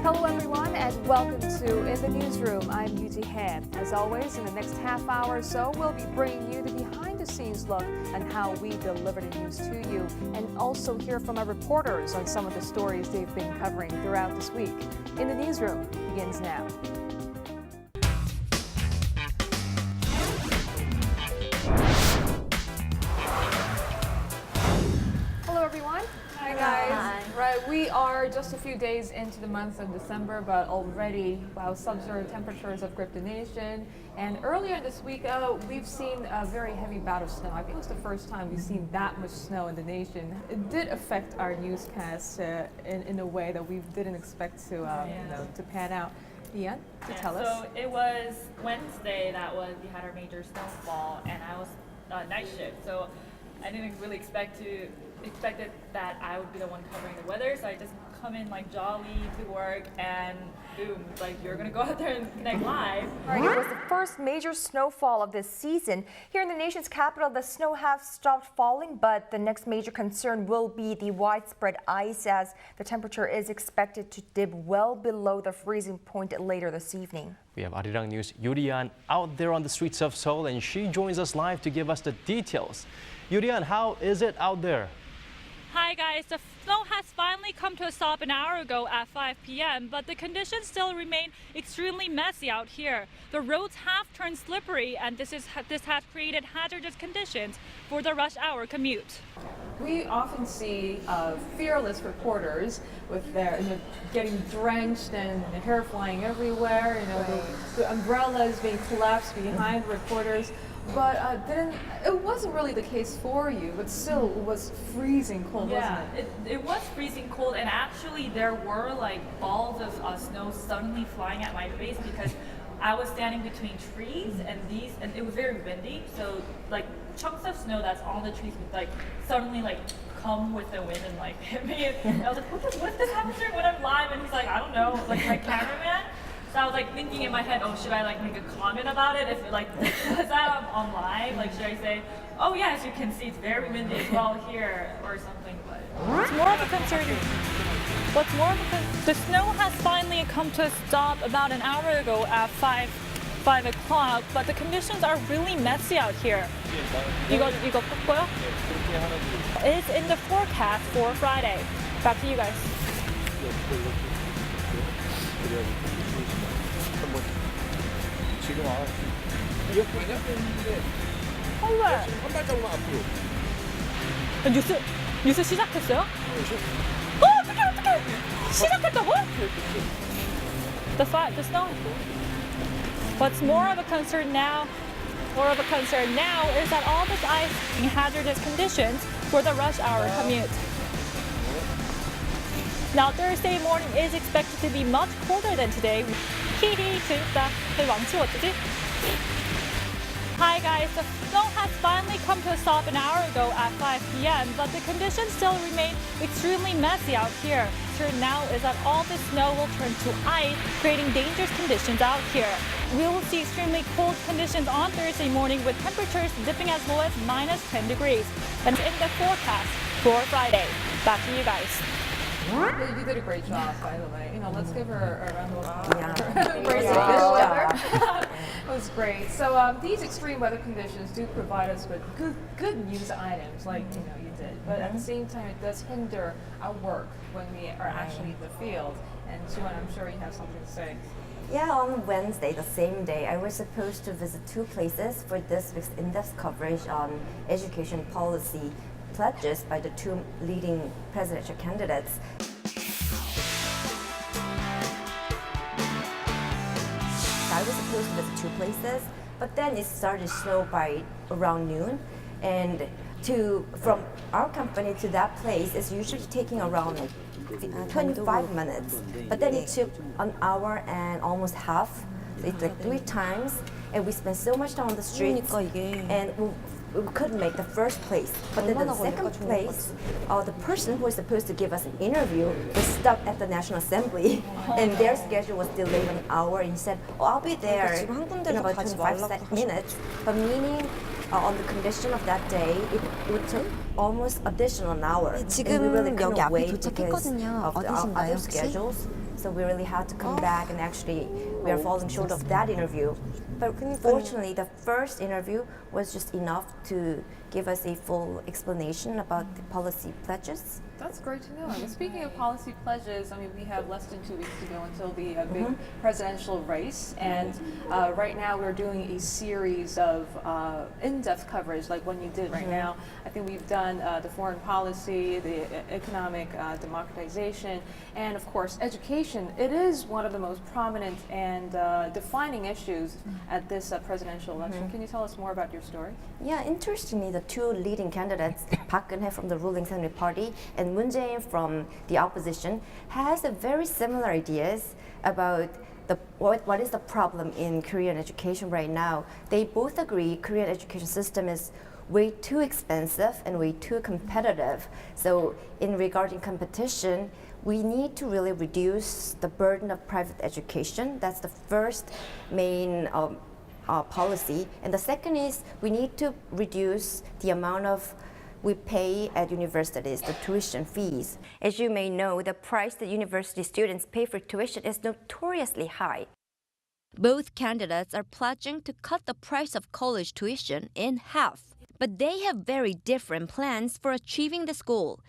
Hello everyone and welcome to In the Newsroom. I'm Yoo Li-an. As always, in the next half hour or so, we'll be bringing you the behind-the-scenes look on how we deliver the news to you and also hear from our reporters on some of the stories they've been covering throughout this week. In the Newsroom begins now. Hello everyone. Hi guys. Hi. Right, we are just a few days into the month of December, but already, wow, sub-zero temperatures have gripped the nation. And earlier this week, we've seen a very heavy bout of snow. I think it was the first time we've seen that much snow in the nation. It did affect our newscast in a way that we didn't expect to, to pan out. Yoo-li-an, tell us. So it was Wednesday we had our major snowfall, and I was night shift. So I didn't really expected that I would be the one covering the weather, so I just come in like jolly to work, and boom, like you're gonna go out there and connect live. Right, it was the first major snowfall of this season. Here in the nation's capital, the snow has stopped falling, but the next major concern will be the widespread ice, as the temperature is expected to dip well below the freezing point later this evening. We have Arirang News' Yoo Li-an out there on the streets of Seoul, and she joins us live to give us the details. Yoo Li-an, how is it out there? Hi guys, the snow has finally come to a stop an hour ago at 5 p.m., but the conditions still remain extremely messy out here. The roads have turned slippery, and this has created hazardous conditions for the rush hour commute. We often see fearless reporters with their getting drenched and the hair flying everywhere. The umbrellas being collapsed behind reporters. But it wasn't really the case for you, but still it was freezing cold, wasn't it? It was freezing cold, and actually there were like balls of snow suddenly flying at my face because I was standing between trees and it was very windy, so like chunks of snow that's on the trees would like suddenly like come with the wind and like hit me. And I was like, what if this happens when I'm live? And he's like, I don't know, like my cameraman. So I was like thinking in my head, oh, should I like make a comment about it? If like, because I'm on live, like should I say, oh yeah, as you can see, it's very windy as well here, or something. But What's more of a concern, the snow has finally come to a stop about an hour ago at 5 o'clock, but the conditions are really messy out here. 이거 꺾고요? It's in the forecast for Friday. Back to you guys. 지금 이어폰이냐? 왜? 한 발자국만 앞으로. 뉴스 시작했어요? 어떡해! 시작했다고? The snow. What's more of a concern now is that all this ice and hazardous conditions for the rush hour commute. Now Thursday morning is expected to be much colder than today. 재밌다. 왕치 어쩌지? Hi guys, the snow has finally come to a stop an hour ago at 5 p.m., but the conditions still remain extremely messy out here. Concern now is that all the snow will turn to ice, creating dangerous conditions out here. We will see extremely cold conditions on Thursday morning with temperatures dipping as low as -10 degrees. And in the forecast for Friday. Back to you guys. You did a great job, by the way. Let's give her a round of applause. Yeah. Embracing this weather. It was great. So these extreme weather conditions do provide us with good news items, like you did. But at the same time, it does hinder our work when we are actually in the field. And Ji-yeon, I'm sure you have something to say. Yeah, on Wednesday, the same day, I was supposed to visit two places for this week's in-depth coverage on education policy pledges by the two leading presidential candidates. I was supposed to visit two places, but then it started to snow by around noon, and from our company to that place is usually taking around like 25 minutes, but then it took an hour and almost half. So it's like 3 times, and we spent so much time on the streets. And couldn't make the first place. But then the second place, the person who was supposed to give us an interview was stuck at the National Assembly, and their schedule was delayed an hour. And he said, "Oh, I'll be there in about 25 minutes." But meaning, on the condition of that day, it would take almost additional an hour. And we really couldn't wait because of the other schedules. So we really had to come back, and actually we are falling short of that interview. But fortunately, the first interview was just enough to give us a full explanation about the policy pledges. That's great to know. And speaking of policy pledges, I mean, we have less than 2 weeks to go until the big presidential race. And right now we're doing a series of in-depth coverage like one you did right now. I think we've done the foreign policy, the economic democratization, and of course education. It is one of the most prominent and defining issues at this presidential election. Can you tell us more about your story? Yeah, interestingly, the two leading candidates, Park Geun-hye from the ruling Central Party and Moon Jae-in from the opposition, has a very similar ideas about what is the problem in Korean education right now. They both agree Korean education system is way too expensive and way too competitive. So in regarding competition, we need to really reduce the burden of private education. That's the first main policy. And the second is we need to reduce the amount of we pay at universities, the tuition fees. As you may know, the price that university students pay for tuition is notoriously high. Both candidates are pledging to cut the price of college tuition in half. But they have very different plans for achieving this goal.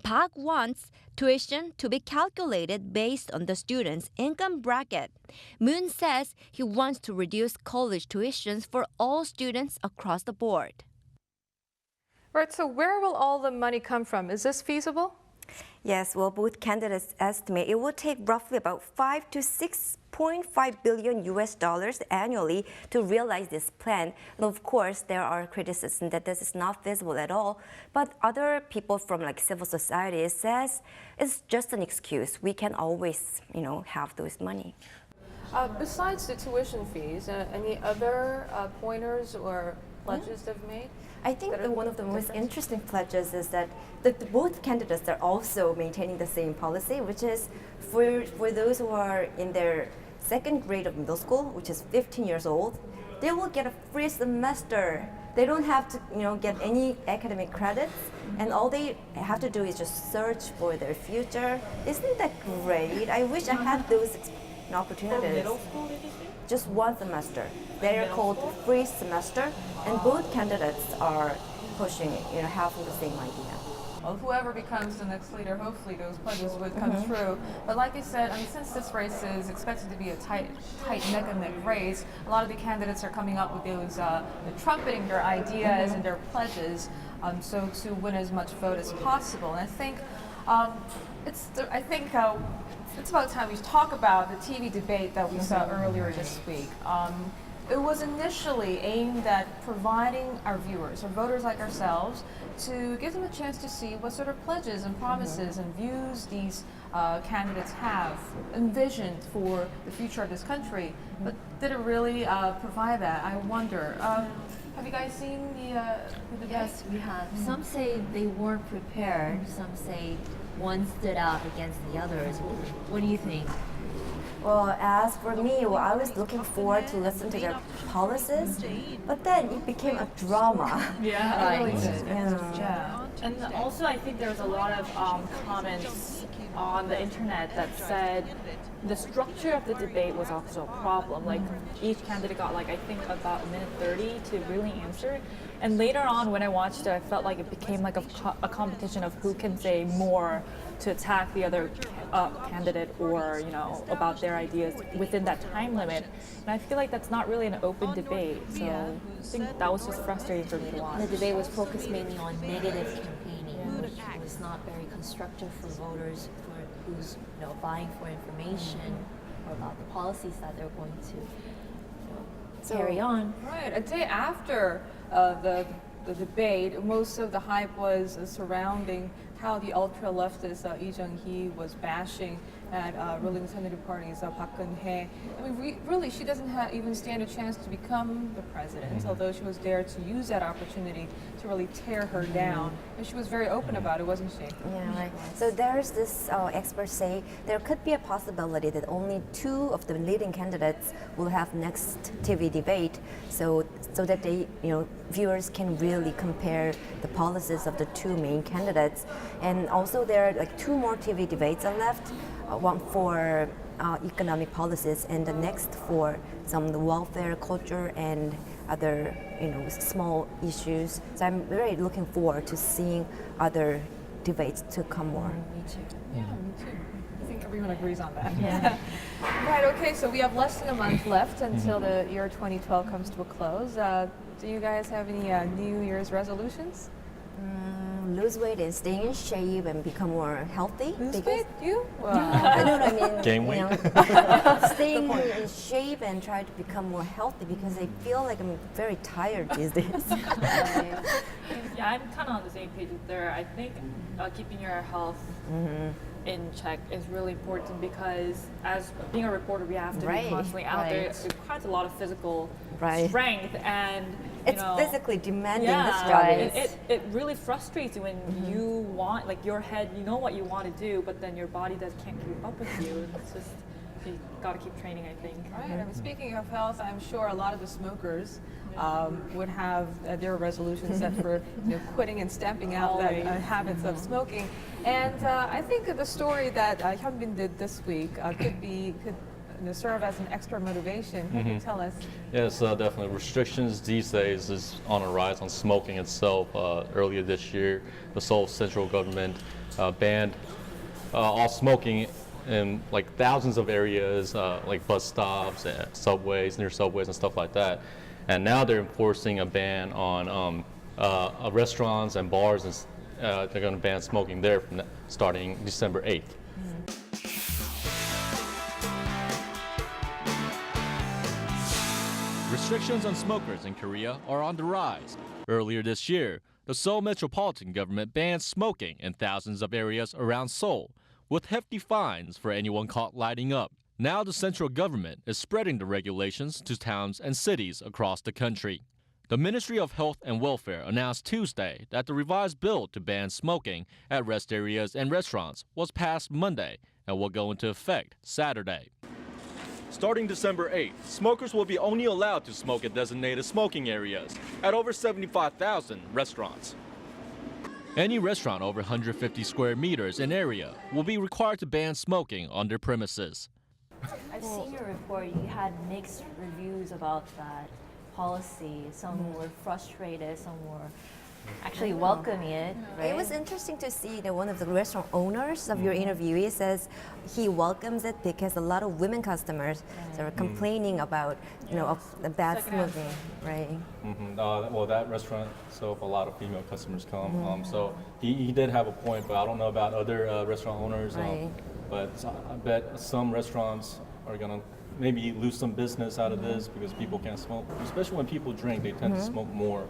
Park wants tuition to be calculated based on the student's income bracket. Moon says he wants to reduce college tuitions for all students across the board. Right, so where will all the money come from? Is this feasible? Yes, well, both candidates estimate it will take roughly about 5 to 6.5 billion US dollars annually to realize this plan. And of course, there are criticisms that this is not feasible at all. But other people from like civil society says it's just an excuse. We can always, have those money. Besides the tuition fees, any other pointers or pledges they've made? I think one of the most interesting pledges is that both candidates are also maintaining the same policy, which is for those who are in their second grade of middle school, which is 15 years old, they will get a free semester. They don't have to get any academic credits, and all they have to do is just search for their future. Isn't that great? I wish I had those opportunities. Middle school, did you say? Just one semester. They are called free semester, and both candidates are pushing, half of the same idea. Well, whoever becomes the next leader, hopefully those pledges would come true. But like you said, since this race is expected to be a tight neck-and-neck race, a lot of the candidates are coming up with those, trumpeting their ideas and their pledges, so to win as much vote as possible. And I think it's about time we talk about the TV debate that we saw earlier this week. It was initially aimed at providing our viewers, or voters like ourselves, to give them a chance to see what sort of pledges and promises and views these candidates have envisioned for the future of this country. But did it really provide that? I wonder. Have you guys seen the debate? Yes, we have. Some say they weren't prepared. Some say one stood out against the others. What do you think? Well, as for me, I was looking forward to listen to their policies, but then it became a drama. Yeah, It really did. Yeah. And also, I think there's a lot of comments on the internet that said the structure of the debate was also a problem. Like each candidate got I think about a minute 30 to really answer. And later on when I watched it, I felt like it became like a competition of who can say more to attack the other candidate or, about their ideas within that time limit. And I feel like that's not really an open debate. So I think that was just frustrating for me to watch. The debate was focused mainly on negative campaigning, which was not very constructive for voters who's vying for information or about the policies that they're going to carry on. Right. A day after the debate, most of the hype was surrounding how the ultra-leftist Lee Jung-hee was bashing at ruling the Senator Party's Park Geun-hye. I mean, really, she doesn't even stand a chance to become the president, although she was there to use that opportunity to really tear her down. And she was very open about it, wasn't she? Yeah, right. So there's this experts say there could be a possibility that only two of the leading candidates will have next TV debate, so that they, viewers can really compare the policies of the two main candidates. And also there are like two more TV debates are left. One for economic policies and the next for some welfare, culture, and other small issues. So I'm very looking forward to seeing other debates to come more. Me too. Yeah, me too. I think everyone agrees on that. Yeah. Right, okay, so we have less than a month left until the year 2012 comes to a close. Do you guys have any New Year's resolutions? Lose weight and stay in shape and become more healthy. Lose weight? You? I know what I mean. Gain weight? Staying in shape and try to become more healthy because I feel like I'm very tired these days. Yeah, I'm kind of on the same page with her. I think keeping your health in check is really important because as being a reporter, we have to be constantly out there. It requires a lot of physical strength and it's physically demanding this job. Right. It really frustrates you when you want, like your head, you know what you want to do, but then your body can't keep up with you. And it's just, you got to keep training, I think. Right. I mean, speaking of health, I'm sure a lot of the smokers would have their resolutions set for quitting and stamping out the habits of smoking. And I think the story that Hyun-bin did this week could serve as an extra motivation. Can you tell us? Yes, definitely. Restrictions these days is on a rise on smoking itself. Earlier this year, the Seoul central government banned all smoking in like thousands of areas, like bus stops and subways, near subways and stuff like that. And now they're enforcing a ban on restaurants and bars, and they're going to ban smoking there starting December 8th. Restrictions on smokers in Korea are on the rise. Earlier this year, the Seoul metropolitan government banned smoking in thousands of areas around Seoul, with hefty fines for anyone caught lighting up. Now the central government is spreading the regulations to towns and cities across the country. The Ministry of Health and Welfare announced Tuesday that the revised bill to ban smoking at rest areas and restaurants was passed Monday and will go into effect Saturday. Starting December 8th, smokers will be only allowed to smoke at designated smoking areas at over 75,000 restaurants. Any restaurant over 150 square meters in area will be required to ban smoking on their premises. I've seen your report. You had mixed reviews about that policy. Some were frustrated, some were actually welcoming it. Right? It was interesting to see that one of the restaurant owners of your interviewee says he welcomes it because a lot of women customers are complaining about, of the bad smoking, right? Well, that restaurant, so a lot of female customers come. So he did have a point, but I don't know about other restaurant owners. But I bet some restaurants are gonna maybe lose some business out of this because people can't smoke. Especially when people drink, they tend to smoke more.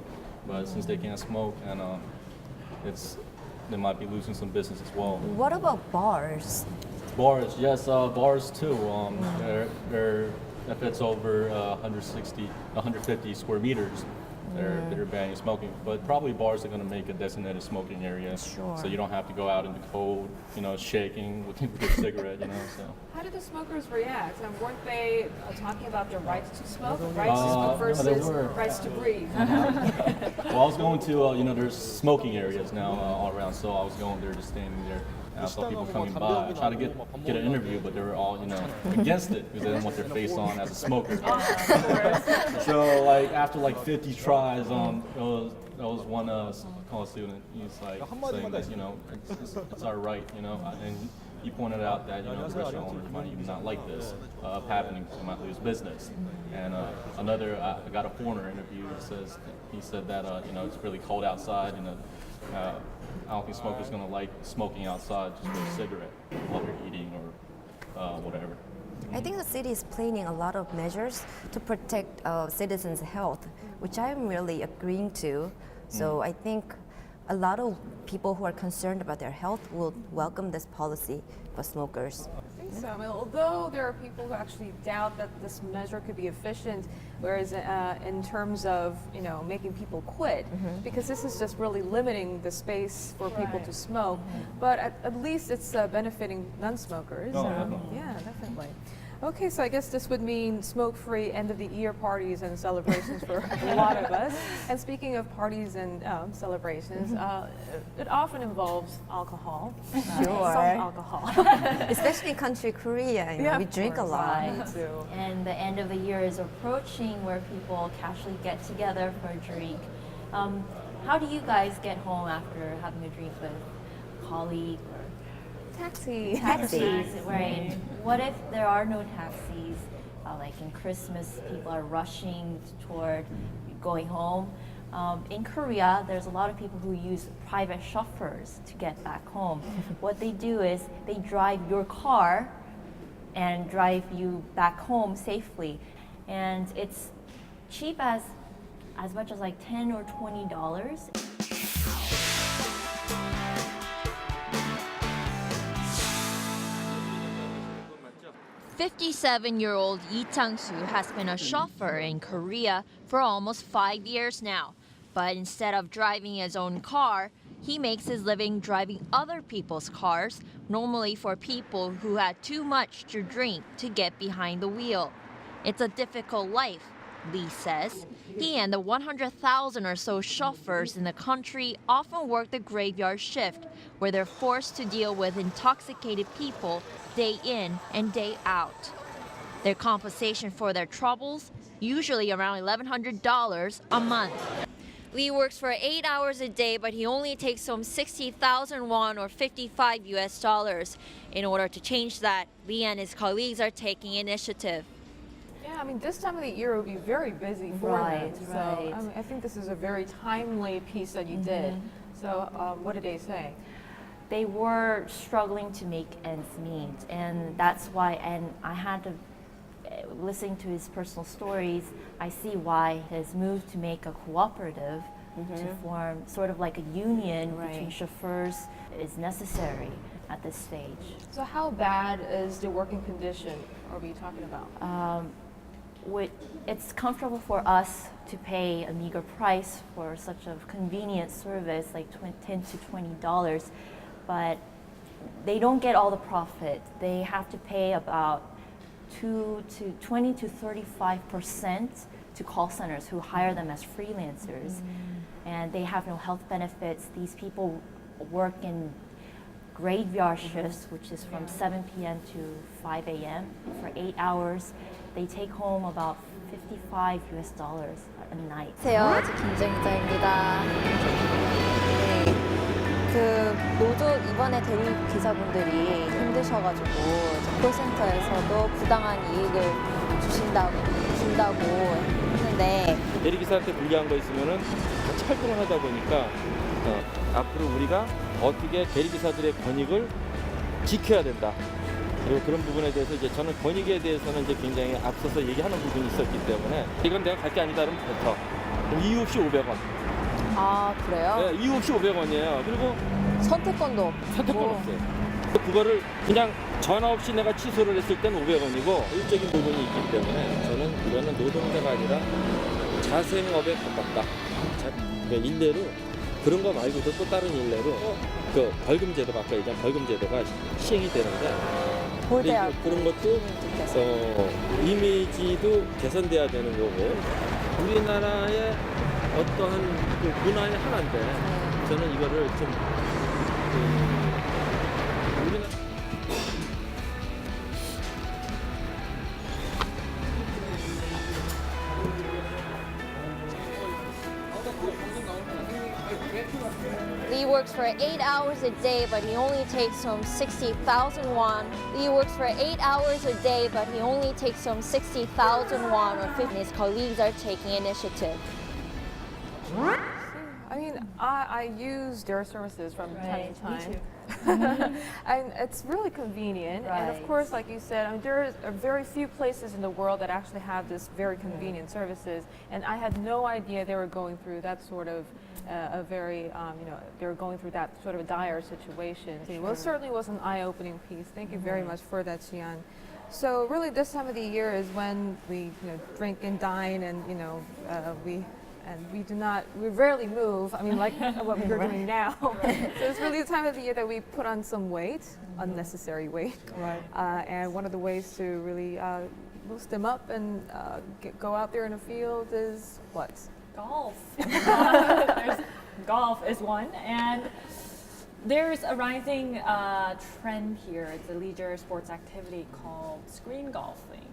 But since they can't smoke, and they might be losing some business as well. What about bars? Bars, yes, bars too. They're if it's over 150 square meters, they're banning smoking. But probably bars are going to make a designated smoking area, so you don't have to go out in the cold, shaking with your cigarette, So. How did the smokers react? And weren't they talking about their rights to smoke, rights to smoke versus rights to breathe? Well, I was going to, there's smoking areas now all around, so I was going there, just standing there. And I saw people coming by, trying to get an interview, but they were all, against it because they didn't want their face on as a smoker. So, after 50 tries, there was one college student. He's saying that it's our right, and he pointed out that the restaurant owners might even not like this happening, they might lose business. And another, I got a foreigner interview. He said that it's really cold outside. I don't think smokers gonna like smoking outside just for a cigarette while they're eating or whatever. I think the city is planning a lot of measures to protect citizens' health, which I'm really agreeing to. So I think a lot of people who are concerned about their health will welcome this policy for smokers. think so. I mean, although there are people who actually doubt that this measure could be efficient, whereas in terms of making people quit, because this is just really limiting the space for people to smoke. But at least it's benefiting non-smokers. Yeah, definitely. Okay, so I guess this would mean smoke-free end-of-the-year parties and celebrations for a lot of us. And speaking of parties and celebrations, it often involves alcohol. Sure. Some alcohol. Especially in country Korea, we drink a lot. Me too. And the end of the year is approaching where people casually get together for a drink. How do you guys get home after having a drink with a colleague or Taxis, right? What if there are no taxis? Like in Christmas, people are rushing toward going home. In Korea, there's a lot of people who use private chauffeurs to get back home. What they do is they drive your car and drive you back home safely. And it's cheap as much as like $10 or $20. 57-year-old Lee Chang-soo has been a chauffeur in Korea for almost 5 years now. But instead of driving his own car, he makes his living driving other people's cars, normally for people who had too much to drink to get behind the wheel. It's a difficult life, Lee says. He and the 100,000 or so chauffeurs in the country often work the graveyard shift, where they're forced to deal with intoxicated people day in and day out. Their compensation for their troubles, usually around $1,100 a month. Lee works for 8 hours a day, but he only takes home 60,000 won or $55. In order to change that, Lee and his colleagues are taking initiative. Yeah, I mean, this time of the year would be very busy for them. So I mean, I think this is a very timely piece that you did. So what did they say? They were struggling to make ends meet, and that's why, and I had to, listening to his personal stories, I see why his move to make a cooperative, to form sort of like a union between chauffeurs is necessary at this stage. So how bad is the working condition are we talking about? It's comfortable for us to pay a meager price for such a convenient service, like $10 to $20, but they don't get all the profit. They have to pay about 20 to 35% to call centers who hire them as freelancers. And they have no health benefits. These people work in graveyard shifts, which is from 7 p.m. to 5 a.m. for 8 hours. They take home about $55 a night. 안녕하세요. 저 김정희자입니다. 그 모두 이번에 대리 기사분들이 힘드셔가지고 콜센터에서도 부당한 이익을 준다고 했는데 대리기사한테 불리한 거 있으면은 같이 활동을 하다 보니까 앞으로 우리가 어떻게 대리기사들의 권익을 지켜야 된다. 그리고 그런 부분에 대해서 이제 저는 권익에 대해서는 이제 굉장히 앞서서 얘기하는 부분이 있었기 때문에 이건 내가 갈 게 아니다 그러면 뱉어. 그럼 이유 없이 500원. 아 그래요? 네, 이유 없이 500원이에요. 그리고 선택권도 없어요. 그거를 그냥 전화 없이 내가 취소를 했을 때는 500원이고 일적인 부분이 있기 때문에 저는 이거는 노동자가 아니라 자생업에 가깝다. 일례로 그런 거 말고도 또 다른 일례로 그 벌금 제도가 아까 얘기한 벌금 제도가 시행이 되는데 그런 것도 이미지도 개선돼야 되는 거고 우리나라의 어떠한 그 문화의 하나인데 저는 이거를 좀 우리나라 Lee works for 8 hours a day, but he only takes home 60,000 won. Lee works for 8 hours a day, but he only takes home 60,000 won, or 50. His colleagues are taking initiative. I mean, I use their services from time to time. Me too. And it's really convenient. And of Right. course, like you said, I mean, there are very few places in the world that actually have this very convenient services. And I had no idea they were going through that sort of a very, they were going through that sort of a dire situation. Well, it certainly was an eye-opening piece. Thank you very much for that, Ji-yeon. So really, this time of the year is when we drink and dine, and we rarely move. I mean, like what we're doing now. So it's really the time of the year that we put on some weight, unnecessary weight. Right. And one of the ways to really boost them up and go out there in the field is what? Golf. Golf is one, and there's a rising trend here. It's a leisure sports activity called screen golfing.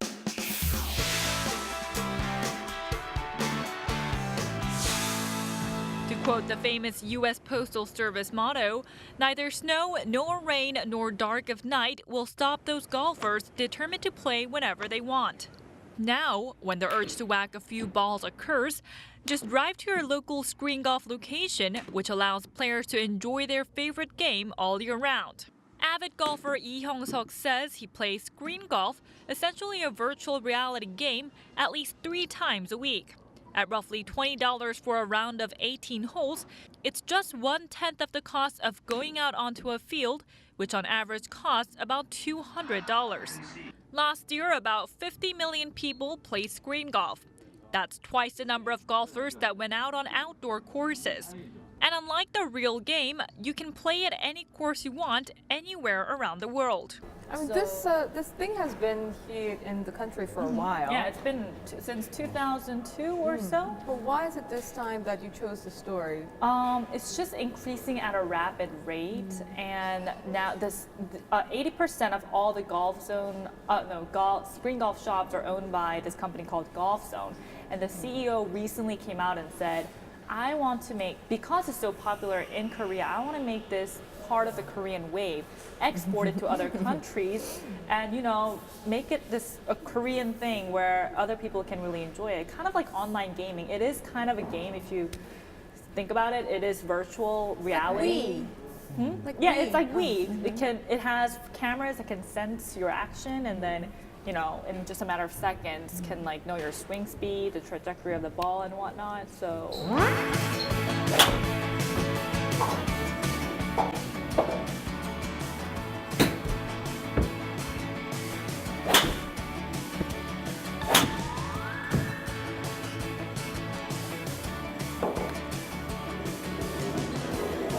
To quote the famous U.S. Postal Service motto, neither snow nor rain nor dark of night will stop those golfers determined to play whenever they want. Now, when the urge to whack a few balls occurs, just drive to your local screen golf location, which allows players to enjoy their favorite game all year round. Avid golfer Lee Hyung-suk says he plays screen golf, essentially a virtual reality game, at least 3 times a week. At roughly $20 for a round of 18 holes, it's just 1/10 of the cost of going out onto a field, which on average costs about $200. Last year, about 50 million people played screen golf. That's twice the number of golfers that went out on outdoor courses. And unlike the real game, you can play at any course you want anywhere around the world. I mean, this thing has been here in the country for a while. Yeah, it's been since 2002 or so. But why is it this time that you chose the story? It's just increasing at a rapid rate, and now this 80% of all the screen golf shops are owned by this company called Golf Zone. And the CEO recently came out and said, I want to make, because it's so popular in Korea, I want to make this part of the Korean wave, export it to other countries, and make it a Korean thing where other people can really enjoy it. Kind of like online gaming. It is kind of a game if you think about it. It is virtual reality. Like Yeah, Wii. it's like Wii. It has cameras that can sense your action, and then in just a matter of seconds can know your swing speed, the trajectory of the ball and whatnot. So.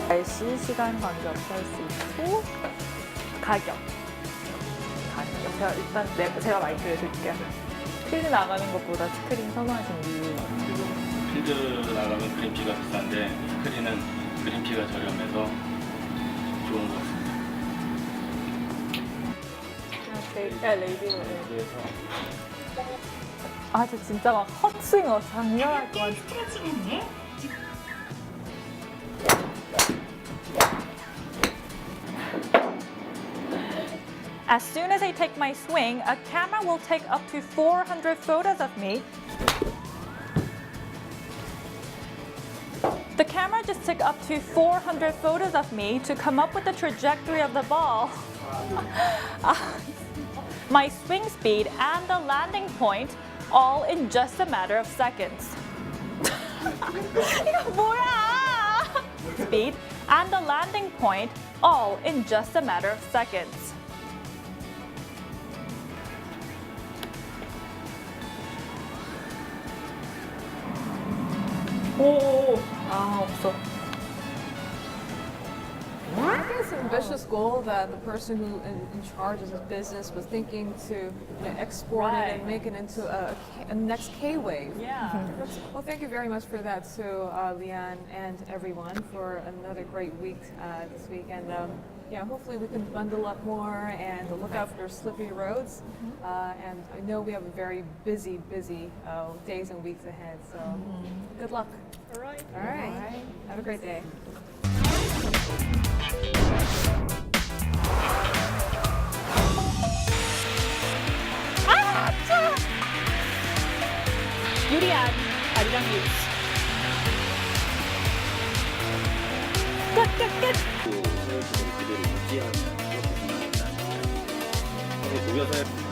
날씨, 시간 관계없이 할 수 있고 가격. 제가 마이크를 드릴게요. 필드 나가는 것보다 스크린 선호하시는 이유. 필드 나가면 그린피가 비싼데 스크린은 그린피가 저렴해서 좋은 것 같습니다. 레이디로. 저 진짜 막 헛스윙 장난 아니고 As soon as I take my swing, a camera will take up to 400 photos of me. The camera just took up to 400 photos of me to come up with the trajectory of the ball, my swing speed, and the landing point, all in just a matter of seconds. 이거 뭐야? Speed and the landing point, all in just a matter of seconds. 없어. I think it's an ambitious goal that the person who in charge of this business was thinking to export it and make it into a next K-wave. Yeah. Well, thank you very much for that to Li-an and everyone for another great week this week. And hopefully we can bundle up more and look out for slippery roads. And I know we have a very busy days and weeks ahead. So good luck. All right. All right. Have a great day. Yoo Li-an, Arirang News. 끝. 그대로 유지하는 그렇게 생각한다. 독일 사회